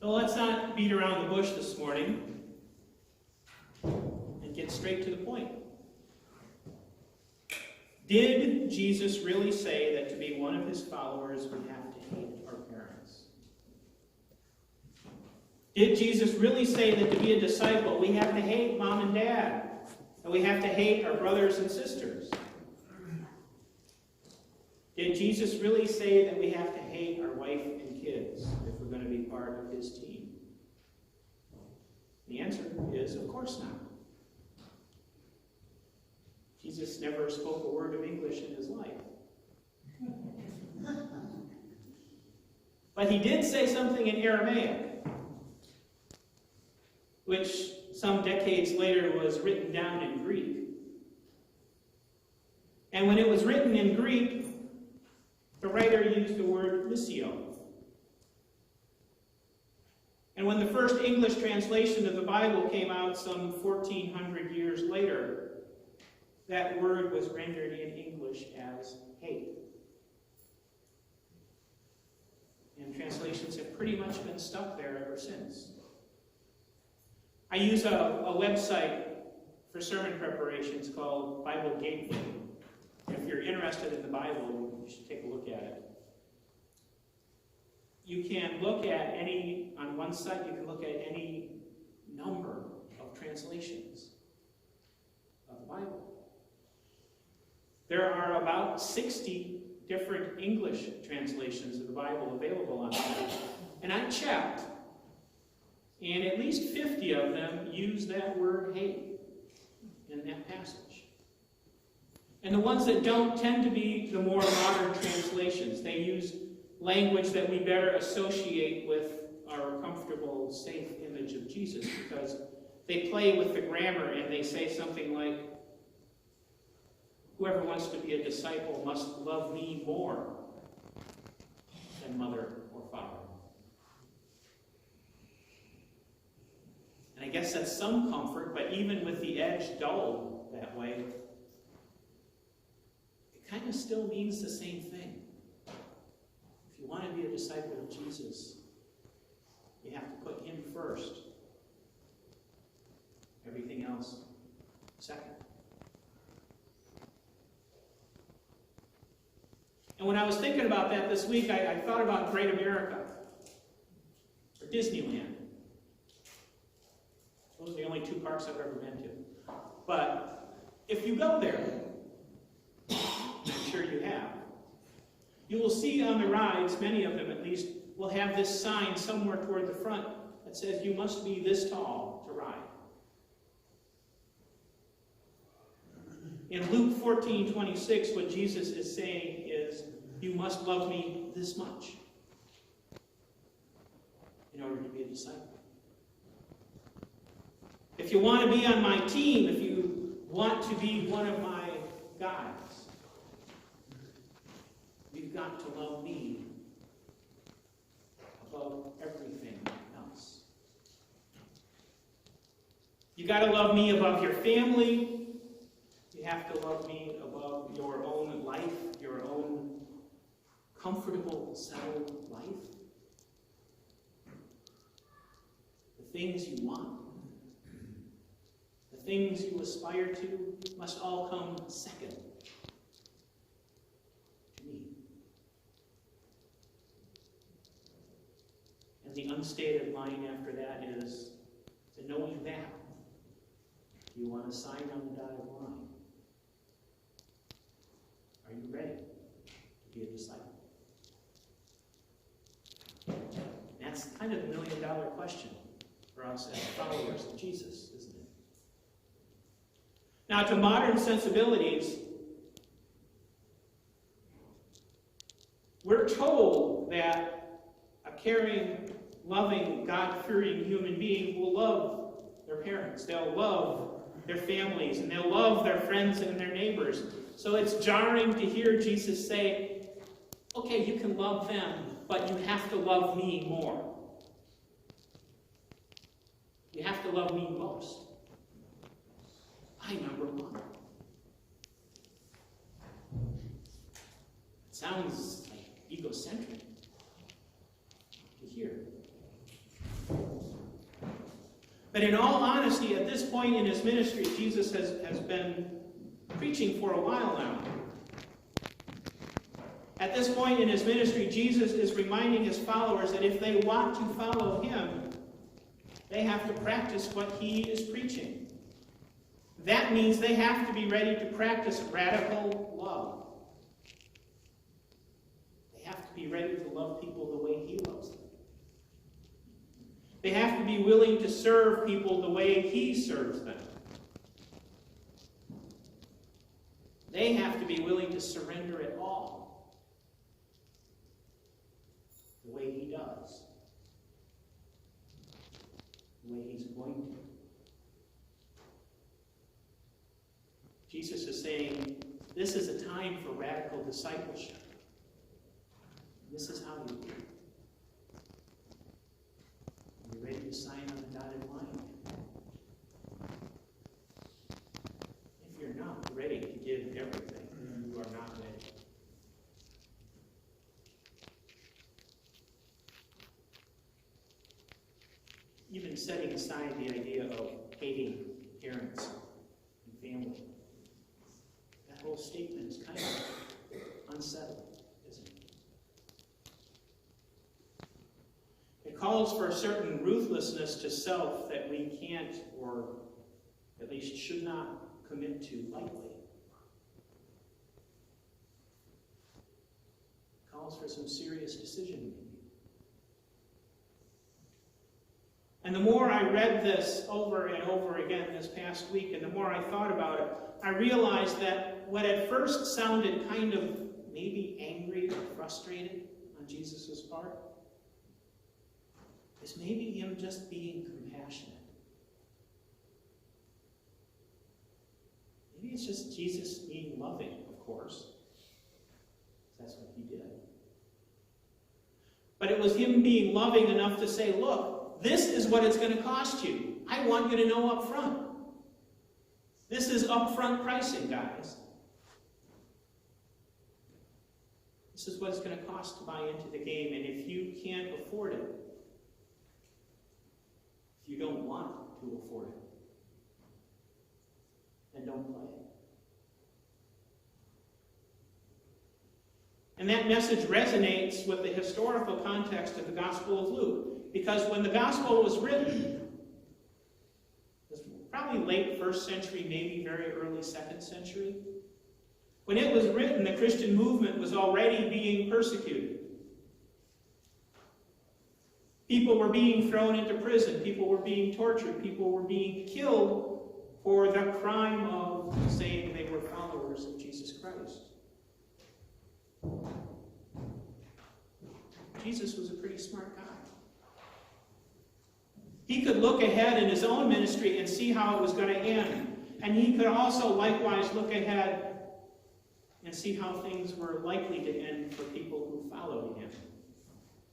So let's not beat around the bush this morning and get straight to the point. Did Jesus really say that to be one of his followers we have to hate our parents? Did Jesus really say that to be a disciple we have to hate mom and dad? And we have to hate our brothers and sisters? Did Jesus really say that we have to hate our wife and kids if we're going to be part of his team? The answer is, of course not. Jesus never spoke a word of English in his life. But he did say something in Aramaic, which some decades later was written down in Greek. And when it was written in Greek, the writer used the word missio. And when the first English translation of the Bible came out some 1,400 years later, that word was rendered in English as hate. And translations have pretty much been stuck there ever since. I use a website for sermon preparations called Bible Gateway. If you're interested in the Bible, you should take a look at it. You can look at on one site, you can look at any number of translations of the Bible. There are about 60 different English translations of the Bible available online. And I checked, and at least 50 of them use that word hate in that passage. And the ones that don't tend to be the more modern translations. They use language that we better associate with our comfortable, safe image of Jesus, because they play with the grammar and they say something like, whoever wants to be a disciple must love me more than mother or father. And I guess that's some comfort, but even with the edge dulled that way, it kind of still means the same thing. If you want to be a disciple of Jesus, you have to put him first. Everything else second. And when I was thinking about that this week, I thought about Great America, or Disneyland. Those are the only two parks I've ever been to. But if you go there, I'm sure you have, you will see on the rides, many of them at least, will have this sign somewhere toward the front that says, you must be this tall to ride. In Luke 14:26, what Jesus is saying is, you must love me this much in order to be a disciple. If you want to be on my team, if you want to be one of my guys, you've got to love me above everything else. You got to love me above your family. You have to love me above your own life, your own comfortable, settled life. The things you want, the things you aspire to, must all come second to me. And the unstated line after that is, to knowing that, do you want to sign on the dotted line? Are you ready to be a disciple? That's kind of the million-dollar question for us as followers of Jesus, isn't it? Now, to modern sensibilities, we're told that a caring, loving, God-fearing human being will love their parents. They'll love their families, and they'll love their friends and their neighbors. So it's jarring to hear Jesus say, okay, you can love them, but you have to love me more. You have to love me most. I'm number one. It sounds like egocentric to hear. But in all honesty, at this point in his ministry, Jesus has been preaching for a while now. At this point in his ministry, Jesus is reminding his followers that if they want to follow him, they have to practice what he is preaching. That means they have to be ready to practice radical love. They have to be ready to love people the way he loves them. They have to be willing to serve people the way he serves them. They have to be willing to surrender it all the way he does. The way he's going to. Jesus is saying, this is a time for radical discipleship. This is how you do it. Are you ready to sign on the dotted line? If you're not ready to give everything, you are not ready. Even setting aside the idea of hating parents and family, that whole statement is kind of unsettling, isn't it? It calls for a certain ruthlessness to self that we can't, or at least should not, commit to lightly. It calls for some serious decision-making. And the more I read this over and over again this past week, and the more I thought about it, I realized that what at first sounded kind of maybe angry or frustrated on Jesus' part is maybe him just being compassionate. Maybe it's just Jesus being loving, of course. That's what he did. But it was him being loving enough to say, look, this is what it's going to cost you. I want you to know up front. This is upfront pricing, guys. This is what it's going to cost to buy into the game. And if you can't afford it, if you don't want to afford it, then don't play it. And that message resonates with the historical context of the Gospel of Luke. Because when the Gospel was written, it was probably late 1st century, maybe very early 2nd century. When it was written, the Christian movement was already being persecuted. People were being thrown into prison. People were being tortured. People were being killed for the crime of saying they were followers of Jesus Christ. Jesus was a pretty smart guy. He could look ahead in his own ministry and see how it was going to end. And he could also likewise look ahead and see how things were likely to end for people who followed him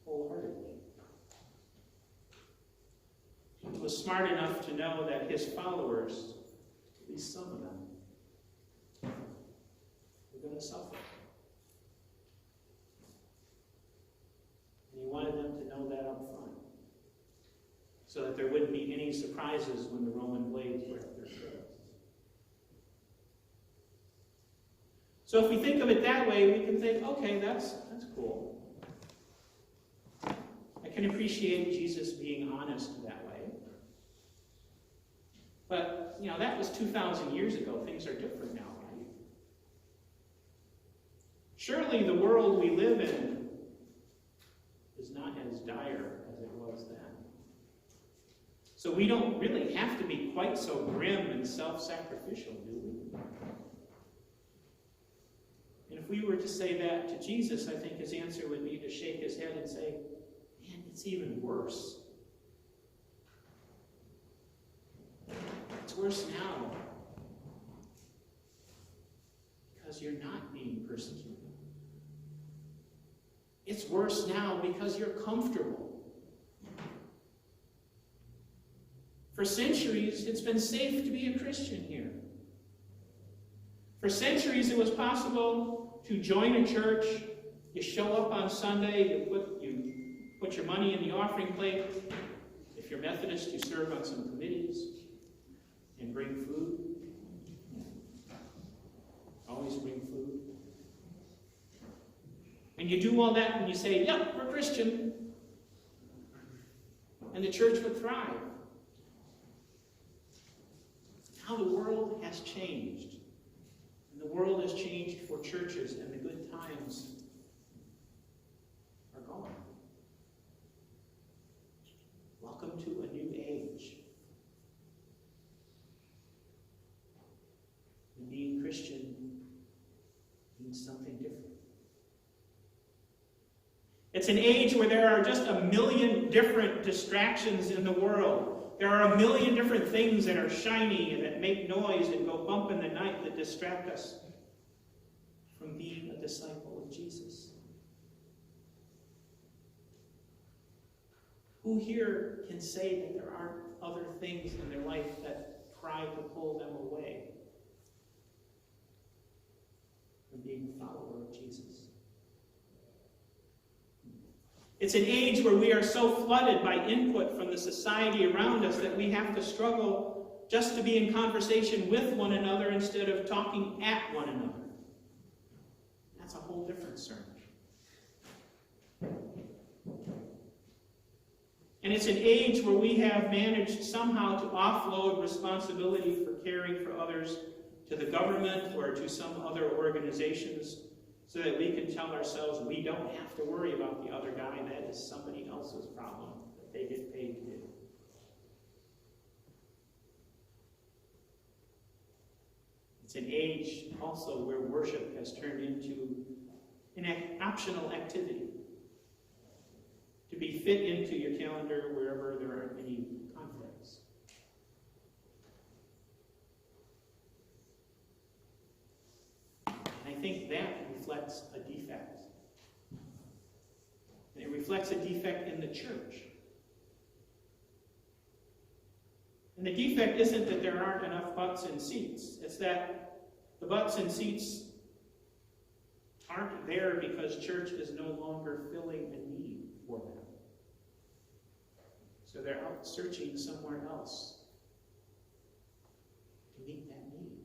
wholeheartedly. He was smart enough to know that his followers, at least some of them, were going to suffer. And he wanted them to know that up front, so that there wouldn't be any surprises when the Roman blades were at their throats. So if we think of it that way, we can think, okay, that's cool. I can appreciate Jesus being honest that way. But, that was 2,000 years ago. Things are different now, right? Surely the world we live in is not as dire as it was then. So we don't really have to be quite so grim and self-sacrificial, do we? And if we were to say that to Jesus, I think his answer would be to shake his head and say, man, it's even worse. It's worse now because you're not being persecuted. It's worse now because you're comfortable. For centuries, it's been safe to be a Christian here. For centuries, it was possible to join a church. You show up on Sunday, you put your money in the offering plate. If If you're Methodist, you serve on some committees and bring food. Always bring food. And you do all that and you say, yep, we're Christian. And the church would thrive. How the world has changed. And the world has changed for churches, and the good times are gone. Welcome to a new age. And being Christian means something different. It's an age where there are just a million different distractions in the world. There are a million different things that are shiny and that make noise and go bump in the night that distract us from being a disciple of Jesus. Who here can say that there aren't other things in their life that try to pull them away from being a follower of Jesus? It's an age where we are so flooded by input from the society around us that we have to struggle just to be in conversation with one another instead of talking at one another. That's a whole different sermon. And it's an age where we have managed somehow to offload responsibility for caring for others to the government or to some other organizations, so that we can tell ourselves we don't have to worry about the other guy. That is somebody else's problem that they get paid to do. It's an age also where worship has turned into an optional activity to be fit into your calendar wherever there aren't any conflicts. And I think that reflects a defect. And it reflects a defect in the church. And the defect isn't that there aren't enough butts and seats. It's that the butts and seats aren't there because church is no longer filling a need for them. So they're out searching somewhere else to meet that need.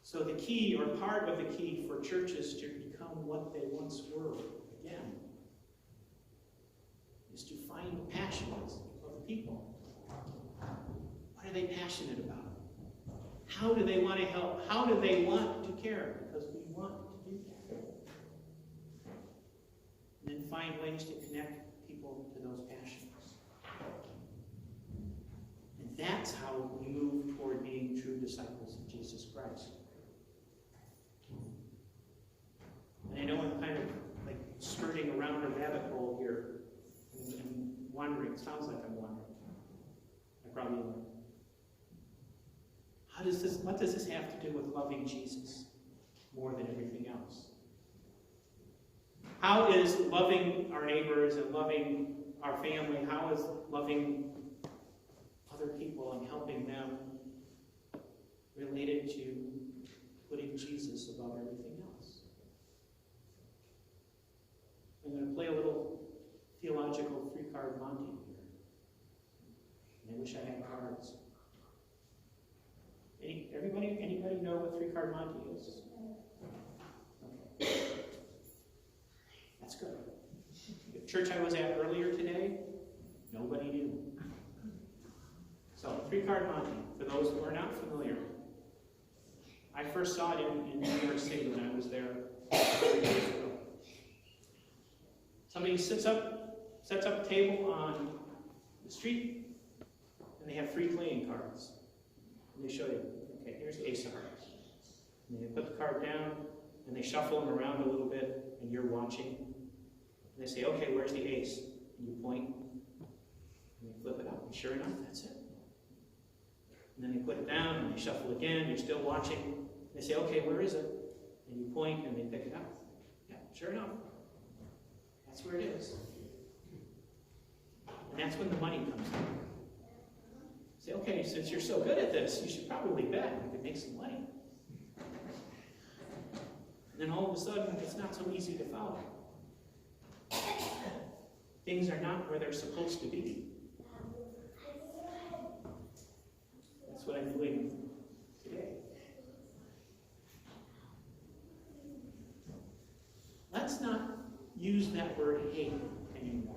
So the key, or part of the key for churches to become what they once were again, is to find the passions of the people. What are they passionate about? How do they want to help? How do they want to care? Because we want to do that. And then find ways to connect people to those passions. And that's how we move toward being true disciples of Jesus Christ. And I know I'm kind of like skirting around a rabbit hole here and wandering. It sounds like I'm wandering. I probably am. What does this have to do with loving Jesus more than everything else? How is loving our neighbors and loving our family, how is loving other people and helping them related to putting Jesus above everything else? I'm going to play a little theological three-card Monty here. And I wish I had cards. Anybody know what three-card Monty is? Okay. That's good. The church I was at earlier today, nobody knew. So, three-card Monty, for those who are not familiar. I first saw it in New York City when I was there 3 years ago. Somebody sets up a table on the street, and they have 3 playing cards. And they show you, okay, here's Ace of Hearts. And they put the card down, and they shuffle them around a little bit, and you're watching. And they say, okay, where's the ace? And you point, and you flip it up, and sure enough, that's it. And then they put it down, and they shuffle again, you're still watching. And they say, okay, where is it? And you point, and they pick it up. Yeah, sure enough. That's where it is. And that's when the money comes in. Say, okay, since you're so good at this, you should probably bet you could make some money. And then all of a sudden, it's not so easy to follow. things are not where they're supposed to be. That's what I'm doing today. Let's not use that word hate anymore.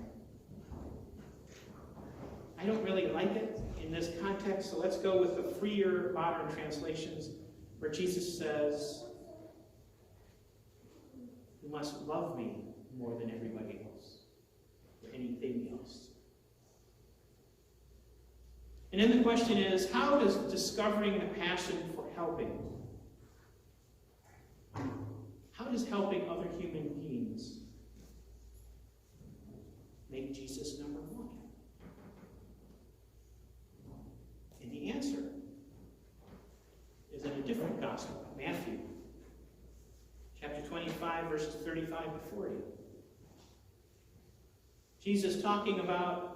I don't really like it in this context, so let's go with the freer modern translations where Jesus says, you must love me more than everybody else or anything else. And then the question is, how does discovering a passion for helping, how does helping other human beings make Jesus number one? And the answer is in a different gospel, Matthew, chapter 25, verses 35 to 40. Jesus talking about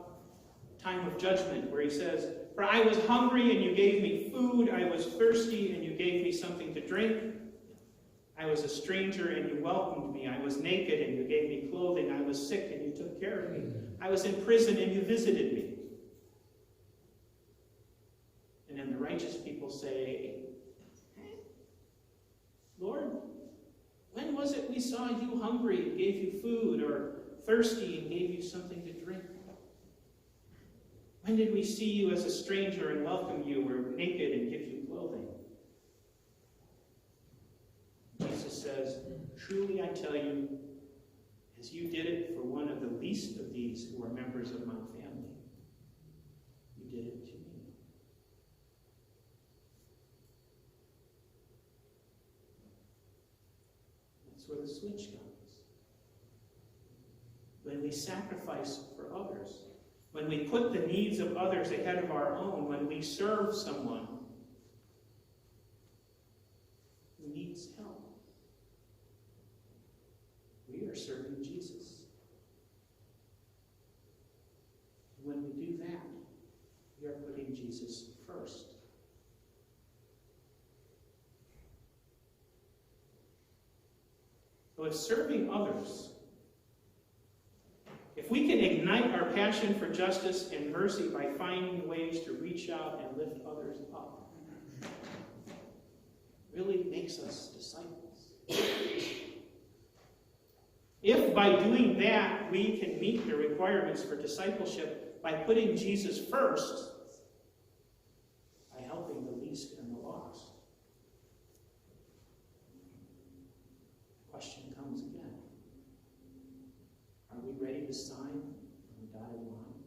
time of judgment, where he says, "For I was hungry and you gave me food, I was thirsty and you gave me something to drink. I was a stranger and you welcomed me. I was naked and you gave me clothing. I was sick and you took care of me. I was in prison and you visited me." And then the righteous people say, "Lord, when was it we saw you hungry and gave you food, or thirsty and gave you something to drink? When did we see you as a stranger and welcome you, or naked and give you clothing?" Jesus says, "Truly I tell you, as you did it for one of the least of these who are members of my family, you did it to me." That's where the switch comes. When we sacrifice for others, when we put the needs of others ahead of our own, when we serve someone who needs help, we are serving Jesus. When we do that, we are putting Jesus first. So if serving others, if we can ignite our passion for justice and mercy by finding ways to reach out and lift others up, really makes us disciples. If by doing that we can meet the requirements for discipleship by putting Jesus first, by helping the least and the lost, the question comes again. Are we ready to sign on the dotted line?